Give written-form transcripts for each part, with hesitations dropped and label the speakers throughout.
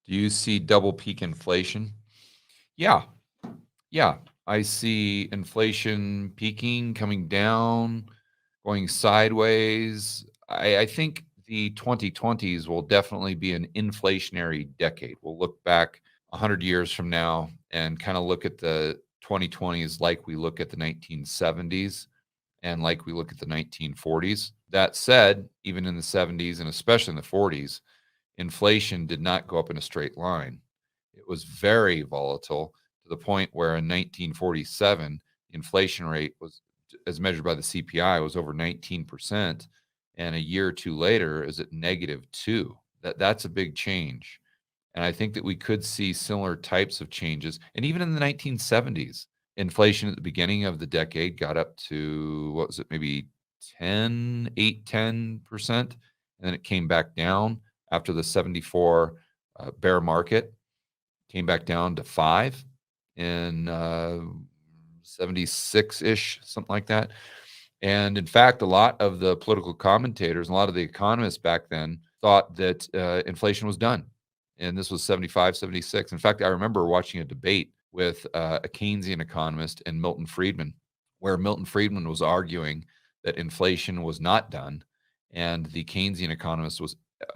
Speaker 1: Do you see double peak inflation? Yeah. Yeah. I see inflation peaking, coming down, going sideways. I think the 2020s will definitely be an inflationary decade. We'll look back 100 years from now and kind of look at the 2020s like we look at the 1970s and like we look at the 1940s. That said, even in the 70s and especially in the 40s, inflation did not go up in a straight line. It was very volatile to the point where in 1947, the inflation rate was, as measured by the CPI, was over 19%. And a year or two later is at -2. That's a big change. And I think that we could see similar types of changes. And even in the 1970s, inflation at the beginning of the decade got up to, what was it, maybe 10%. And then it came back down after the 74 bear market, came back down to 5 in 76-ish, something like that. And in fact, a lot of the political commentators and a lot of the economists back then thought that inflation was done. And this was 75, 76. In fact, I remember watching a debate with a Keynesian economist and Milton Friedman, where Milton Friedman was arguing that inflation was not done. And the Keynesian economist was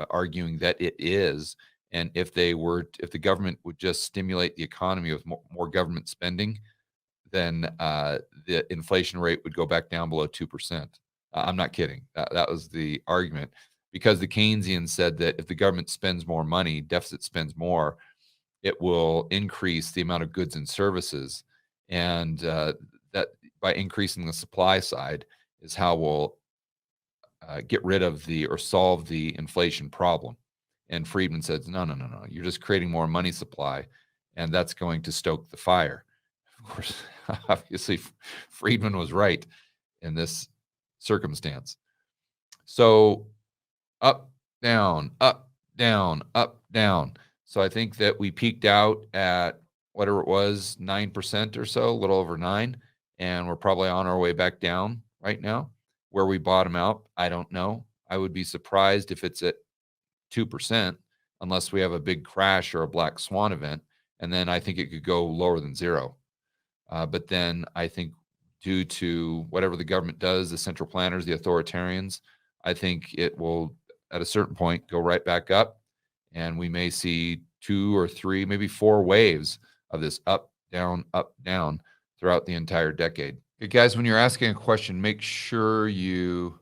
Speaker 1: arguing that it is. And if the government would just stimulate the economy with more government spending, then the inflation rate would go back down below 2%. I'm not kidding. That was the argument, because the Keynesians said that if the government spends more money, deficit spends more, it will increase the amount of goods and services. And that by increasing the supply side is how we'll get rid of or solve the inflation problem. And Friedman says, no, no, no, no. You're just creating more money supply, and that's going to stoke the fire. Of course, obviously, Friedman was right in this circumstance. So up, down, up, down, up, down. So I think that we peaked out at whatever it was, 9% or so, a little over 9, and we're probably on our way back down right now. Where we bottom out, I don't know. I would be surprised if it's at 2%, unless we have a big crash or a black swan event, and then I think it could go lower than 0. But then I think, due to whatever the government does, the central planners, the authoritarians, I think it will, at a certain point, go right back up, and we may see 2 or 3, maybe 4 waves of this up, down, throughout the entire decade. Okay, guys, when you're asking a question, make sure you